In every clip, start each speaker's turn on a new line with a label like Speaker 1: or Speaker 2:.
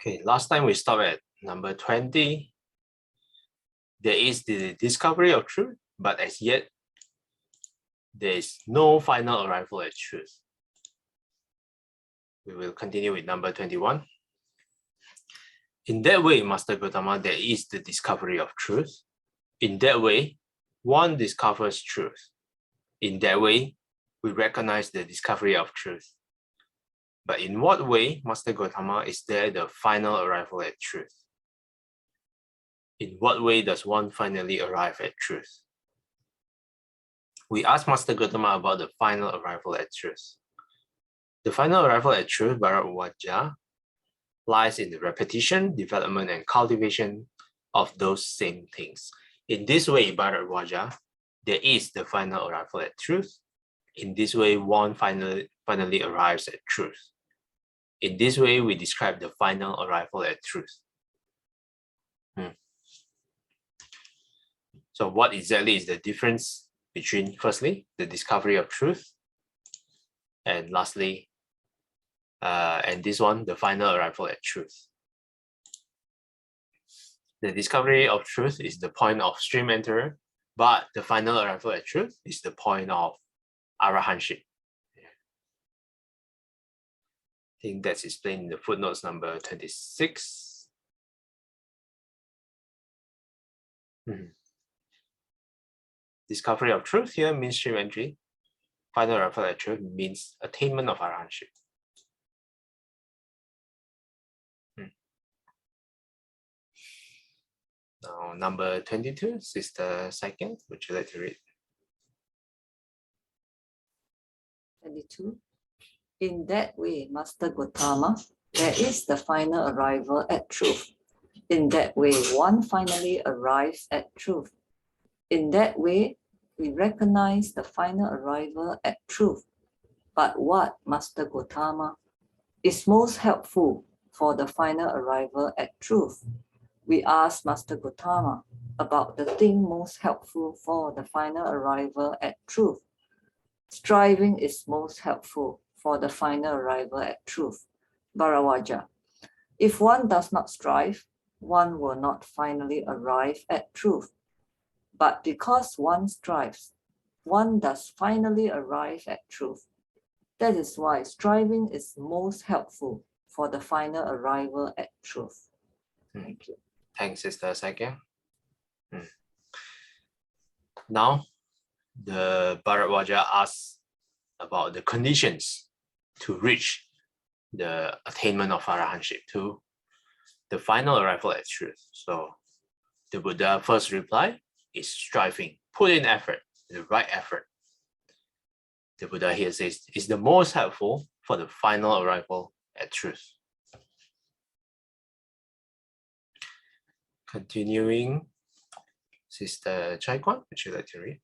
Speaker 1: Okay, last time we stopped at number 20. There is the discovery of truth, but as yet, there is no final arrival at truth. We will continue with number 21. In that way, Master Gautama, there is the discovery of truth. In that way, one discovers truth. In that way, we recognize the discovery of truth. But in what way, Master Gautama, is there the final arrival at truth? In what way does one finally arrive at truth? We asked Master Gautama about the final arrival at truth. The final arrival at truth, Bharadwaja, lies in the repetition, development, and cultivation of those same things. In this way, Bharadwaja, there is the final arrival at truth. In this way, one finally arrives at truth. In this way, we describe the final arrival at truth. So what exactly is the difference between, firstly, the discovery of truth, and lastly, and this one, the final arrival at truth? The discovery of truth is the point of stream enterer, but the final arrival at truth is the point of arahantship. I think that's explained in the footnotes number 26. Discovery of truth here means stream entry. Final arrival at truth means attainment of arahantship. Now, number 22, Sister Second, would you like to read?
Speaker 2: 22. In that way, Master Gautama, there is the final arrival at truth. In that way, one finally arrives at truth. In that way, we recognize the final arrival at truth. But what, Master Gautama, is most helpful for the final arrival at truth? We ask Master Gautama about the thing most helpful for the final arrival at truth. Striving is most helpful for the final arrival at truth. Bharadwaja. If one does not strive, one will not finally arrive at truth. But because one strives, one does finally arrive at truth. That is why striving is most helpful for the final arrival at truth. Thank you.
Speaker 1: Thanks, Sister Sakya. Now, the Bharadwaja asks about the conditions to reach the attainment of arahantship, to the final arrival at truth. So the Buddha first reply is striving, put in effort, the right effort. The Buddha here says is the most helpful for the final arrival at truth. Continuing, Sister Chai Kwan, would you like to read?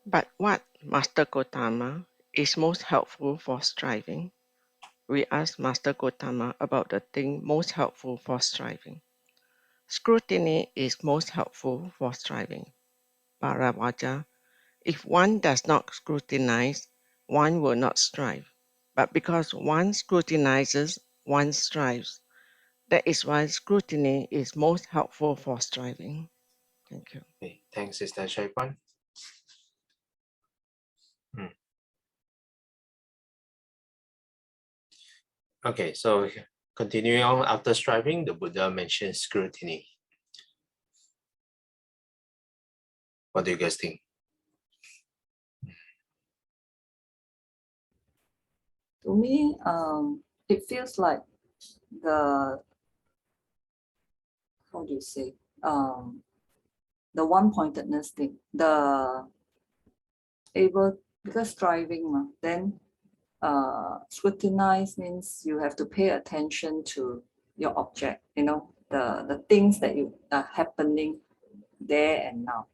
Speaker 3: But what, Master Gautama, is most helpful for striving? We ask Master Gautama about the thing most helpful for striving. Scrutiny is most helpful for striving. Bharadwaja. If one does not scrutinize, one will not strive. But because one scrutinizes, one strives. That is why scrutiny is most helpful for striving. Thank you.
Speaker 1: Okay, thanks, Sister Chai Kwan. Okay, so continuing on, after striving, the Buddha mentions scrutiny. What do you guys think?
Speaker 2: To me, it feels like the, how do you say, the one-pointedness thing, because striving, then scrutinize means you have to pay attention to your object, the things that are happening there and now.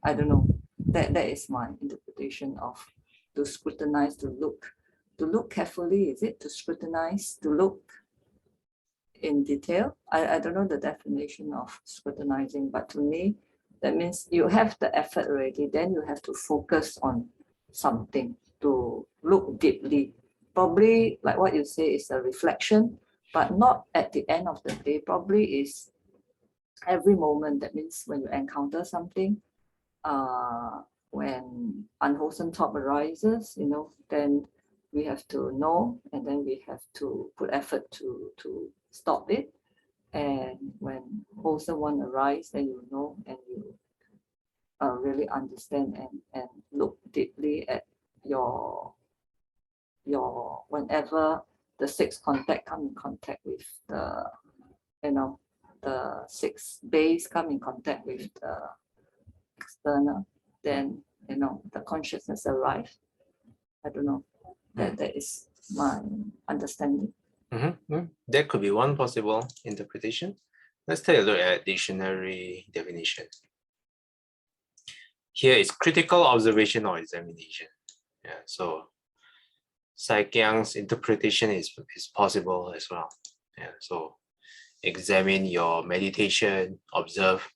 Speaker 2: I don't know, that is my interpretation of to scrutinize, to look carefully. Is it to scrutinize, to look in detail? I don't know the definition of scrutinizing, but to me, that means you have the effort already, then you have to focus on something to look deeply. Probably like what you say is a reflection, but not at the end of the day. Probably is every moment. That means when you encounter something, when unwholesome thought arises, then we have to know, and then we have to put effort to stop it. And when wholesome one arises, then you know, and you really understand and look deeply at your whenever the sixth contact come in contact with the the sixth base come in contact with the external, then the consciousness arrives. I don't know. That is my understanding.
Speaker 1: That could be one possible interpretation. Let's take a look at dictionary definition. Here is critical observation or examination. Yeah, so Saikyang's interpretation is possible as well. Yeah, so examine your meditation, observe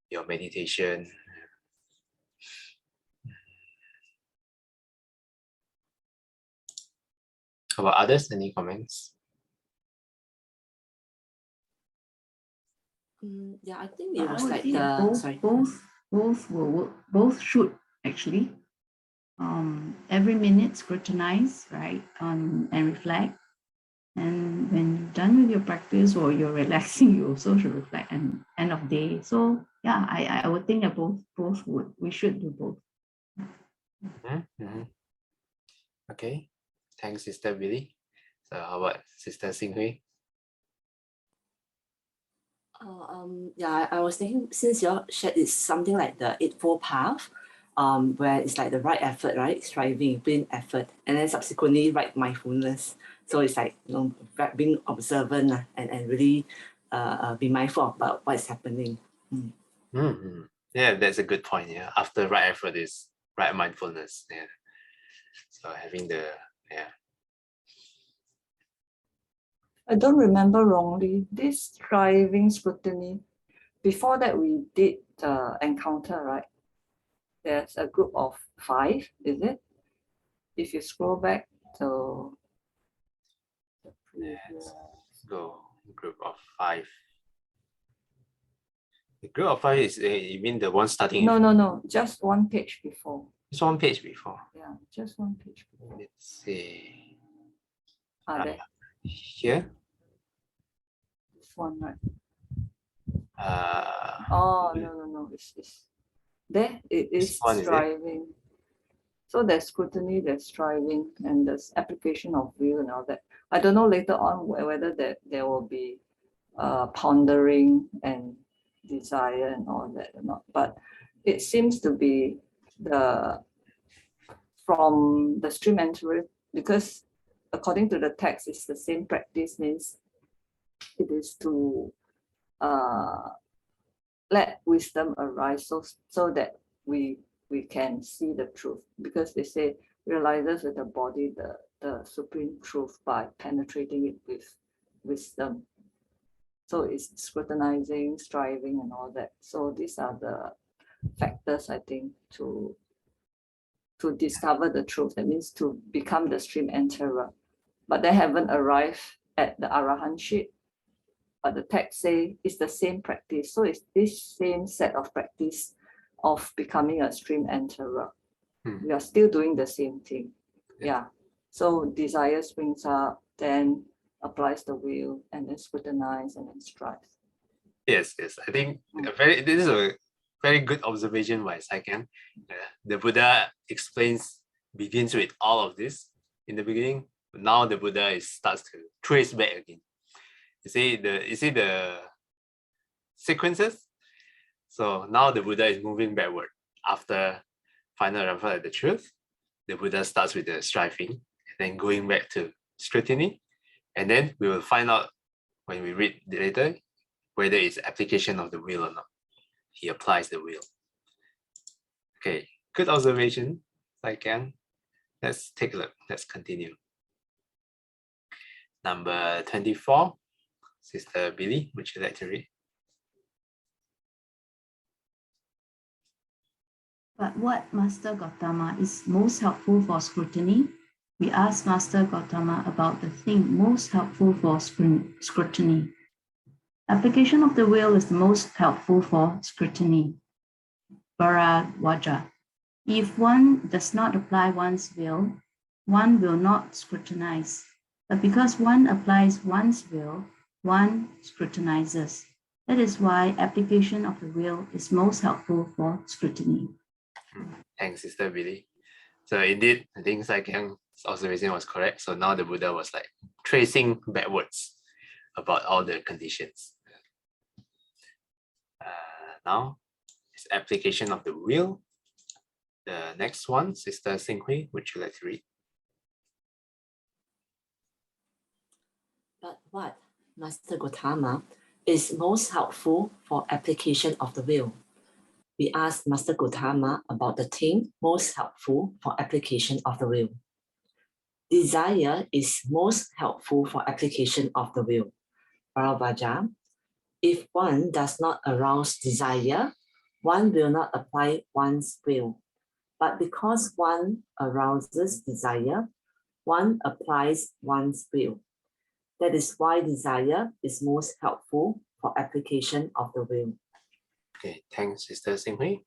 Speaker 1: your meditation. How about others? Any comments?
Speaker 4: Yeah, I think it
Speaker 5: I
Speaker 4: was
Speaker 5: would
Speaker 4: like
Speaker 5: think
Speaker 4: the
Speaker 5: both will work. Both should actually. Every minute scrutinize, right, and reflect. And when you're done with your practice or you're relaxing, you also should reflect and end of day. So yeah, I would think that we should do both.
Speaker 1: Okay, thanks, Sister Billy. So how about Sister Xinghui?
Speaker 4: Yeah, I was thinking, since your shared is something like the Eightfold Path, where it's like the right effort, right? Striving, putting effort, and then subsequently right mindfulness. So it's like being observant and really be mindful about what's happening.
Speaker 1: Yeah, that's a good point. Yeah, after right effort is right mindfulness. Yeah, so having the
Speaker 2: I don't remember wrongly, this striving scrutiny, before that we did the encounter, right? There's a group of 5, is it? If you scroll back to the previous.
Speaker 1: go group of 5. The group of 5 is you mean the one starting?
Speaker 2: No, just one page before.
Speaker 1: It's one page before.
Speaker 2: Yeah, just one page before.
Speaker 1: Let's see.
Speaker 2: There.
Speaker 1: Here.
Speaker 2: This one, right?
Speaker 1: Uh,
Speaker 2: Oh, no. It's there. It is
Speaker 1: one,
Speaker 2: striving. So there's scrutiny, there's striving, and there's application of will and all that. I don't know later on whether there will be pondering and desire and all that or not. But it seems to be from the stream enterer, because according to the text, it's the same practice, means it is to let wisdom arise so that we can see the truth, because they say realizes with the body the supreme truth by penetrating it with wisdom. So it's scrutinizing, striving, and all that. So these are the factors, I think, to discover the truth. That means to become the stream enterer. But they haven't arrived at the arahantship. But the text say it's the same practice. So it's this same set of practice of becoming a stream enterer. We are still doing the same thing. Yeah. So desire springs up, then applies the will, and then scrutinize, and then strives.
Speaker 1: Yes. I think this is a very good observation by Saikyang. The Buddha begins with all of this in the beginning. But now the Buddha starts to trace back again. You see the sequences? So now the Buddha is moving backward. After final arrival at the truth, the Buddha starts with the striving, and then going back to scrutiny. And then we will find out when we read later whether it's application of the will or not. He applies the will. Okay, good observation, Saikyang. Let's take a look. Let's continue. Number 24, Sister Billy, would you like to read?
Speaker 5: But what, Master Gautama, is most helpful for scrutiny we asked Master Gautama about the thing most helpful for scrutiny. Application of the will is the most helpful for scrutiny. Bharavaja. If one does not apply one's will, one will not scrutinize. But because one applies one's will, one scrutinizes. That is why application of the will is most helpful for scrutiny.
Speaker 1: Thanks, Sister Billy. So indeed, I think Sai Kiang's observation was correct. So now the Buddha was like tracing backwards about all the conditions. Now, it's application of the will. The next one, Sister Xinghui, would you like to read?
Speaker 4: But what, Master Gautama, is most helpful for application of the will? We asked Master Gautama about the thing most helpful for application of the will. Desire is most helpful for application of the will. Bharavaja. If one does not arouse desire, one will not apply one's will. But because one arouses desire, one applies one's will. That is why desire is most helpful for application of the will.
Speaker 1: Okay, thanks, Sister Xinghui.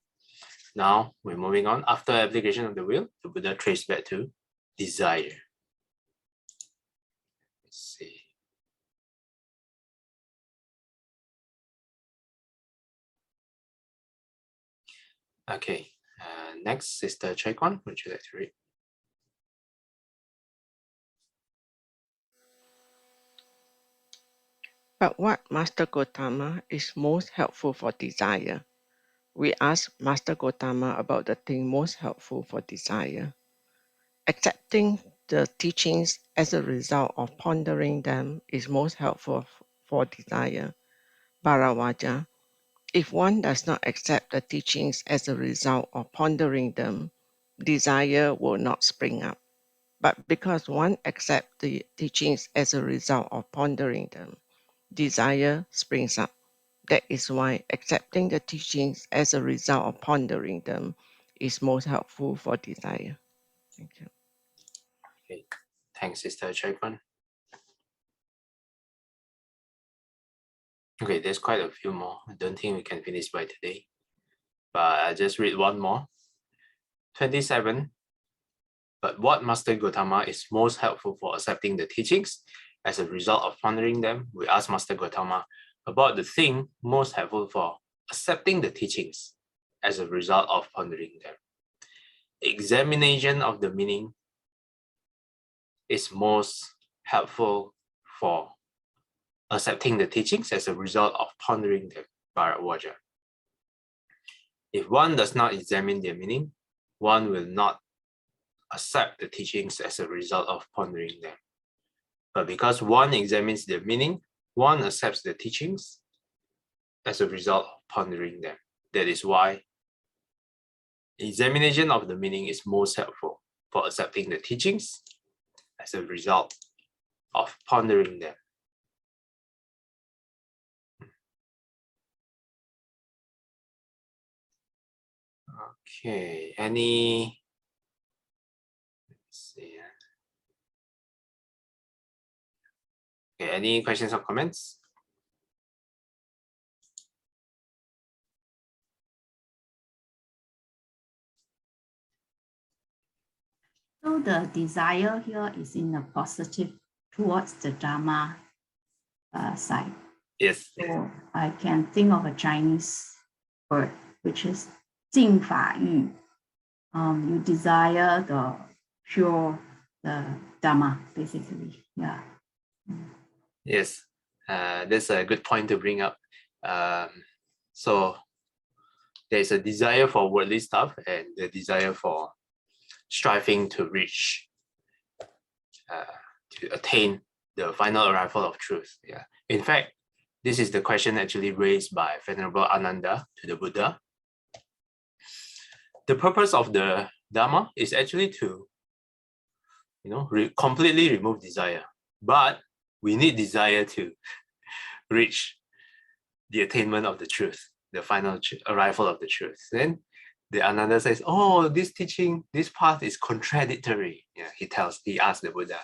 Speaker 1: Now we're moving on. After application of the will, the Buddha traced back to desire. Let's see. Okay, next, Sister Chai Kwan, would you like to read?
Speaker 3: But what, Master Gautama, is most helpful for desire? We asked Master Gautama about the thing most helpful for desire. Accepting the teachings as a result of pondering them is most helpful for desire. Bharavaja. If one does not accept the teachings as a result of pondering them, desire will not spring up. But because one accepts the teachings as a result of pondering them, desire springs up. That is why accepting the teachings as a result of pondering them is most helpful for desire. Thank you.
Speaker 1: Okay, thanks, Sister Chai Kwan. Okay, there's quite a few more. I don't think we can finish by today, but I'll just read one more. 27. But what, Master Gautama, is most helpful for accepting the teachings? As a result of pondering them, we asked Master Gautama about the thing most helpful for accepting the teachings as a result of pondering them. Examination of the meaning is most helpful for accepting the teachings as a result of pondering them. Bharavaja. If one does not examine their meaning, one will not accept the teachings as a result of pondering them. But because one examines their meaning, one accepts the teachings as a result of pondering them. That is why examination of the meaning is most helpful for accepting the teachings as a result of pondering them. Okay, any, let's see. Okay, any questions or comments?
Speaker 5: So the desire here is in a positive towards the Dhamma side.
Speaker 1: Yes.
Speaker 5: So I can think of a Chinese word, which is 净法欲. You desire the pure, the Dhamma, basically. Yeah.
Speaker 1: Yes, that's a good point to bring up. So there's a desire for worldly stuff and the desire for striving to reach, to attain the final arrival of truth. Yeah. In fact, this is the question actually raised by Venerable Ananda to the Buddha. The purpose of the Dhamma is actually to, completely remove desire, but we need desire to reach the attainment of the truth, the final arrival of the truth. Then the Ananda says, oh, this teaching, this path is contradictory. Yeah, he asks the Buddha.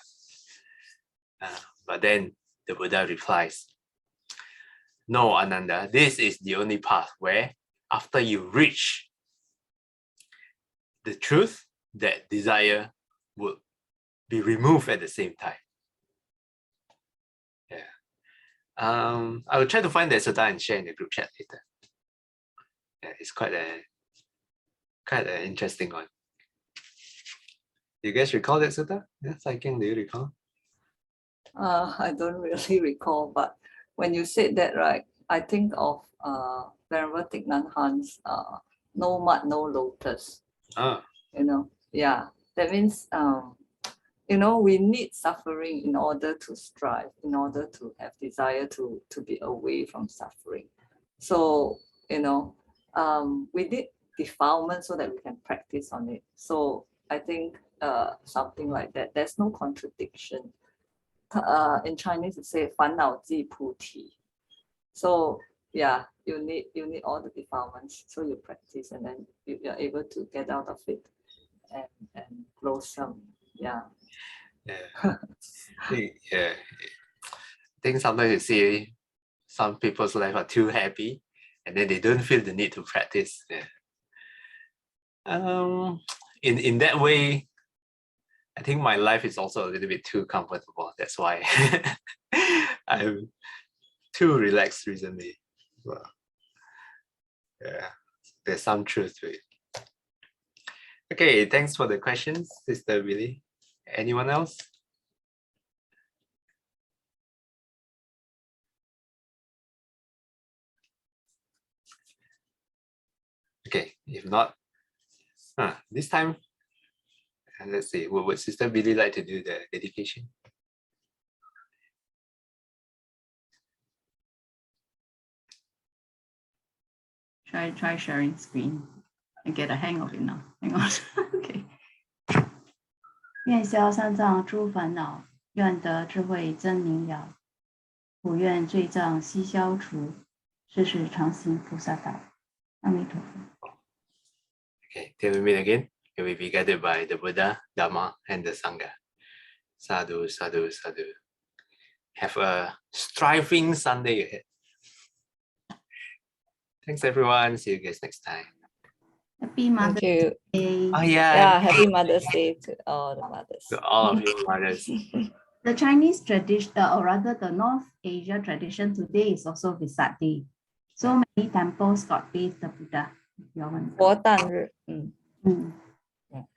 Speaker 1: But then the Buddha replies, no, Ananda, this is the only path where after you reach the truth, that desire will be removed at the same time. Yeah. I will try to find that sutta and share in the group chat later. Yeah, it's quite an interesting one. You guys recall that sutta? Yeah, Saiking, do you recall?
Speaker 2: I don't really recall, but when you said that, right, I think of Venerable Thich Nhat Hanh's no mud, no lotus.
Speaker 1: Ah,
Speaker 2: Yeah, that means we need suffering in order to strive, in order to have desire to be away from suffering. So we need defilement so that we can practice on it. So I think something like that. There's no contradiction. In Chinese, it say 烦恼即菩提. So yeah, you need all the defilements. So you practice, and then you're able to get out of it and blossom. Yeah.
Speaker 1: yeah. Yeah. I think sometimes you see some people's life are too happy, and then they don't feel the need to practice. Yeah. In that way, I think my life is also a little bit too comfortable. That's why I'm too relaxed recently. Well, yeah, there's some truth to it. Okay, thanks for the questions, Sister Billy. Anyone else? Okay, if not, this time, let's see, would Sister Billy like to do the dedication?
Speaker 5: Try sharing screen. I get a hang of it now. Hang on. Okay. 愿消三障诸烦恼，愿得智慧真明了。普愿罪障悉消除，世世常行菩萨道。阿弥陀佛。
Speaker 1: Okay, till we meet again, we will be guided by the Buddha, Dhamma, and the Sangha. Sadhu, sadhu, sadhu. Have a striving Sunday ahead. Thanks, everyone. See you guys next time.
Speaker 5: Happy Mother's
Speaker 2: Thank you.
Speaker 5: Day.
Speaker 1: Oh, yeah.
Speaker 2: Yeah, happy Mother's Day to all the mothers.
Speaker 1: To all of you mothers.
Speaker 5: The Chinese tradition, or rather the North Asia tradition today is also Vesak Day. So many temples got bathed the Buddha. If you want.
Speaker 2: 佛诞日.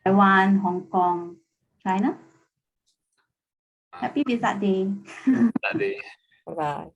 Speaker 5: Taiwan, Hong Kong, China. Happy Vesak Day.
Speaker 1: That day.
Speaker 2: Bye-bye.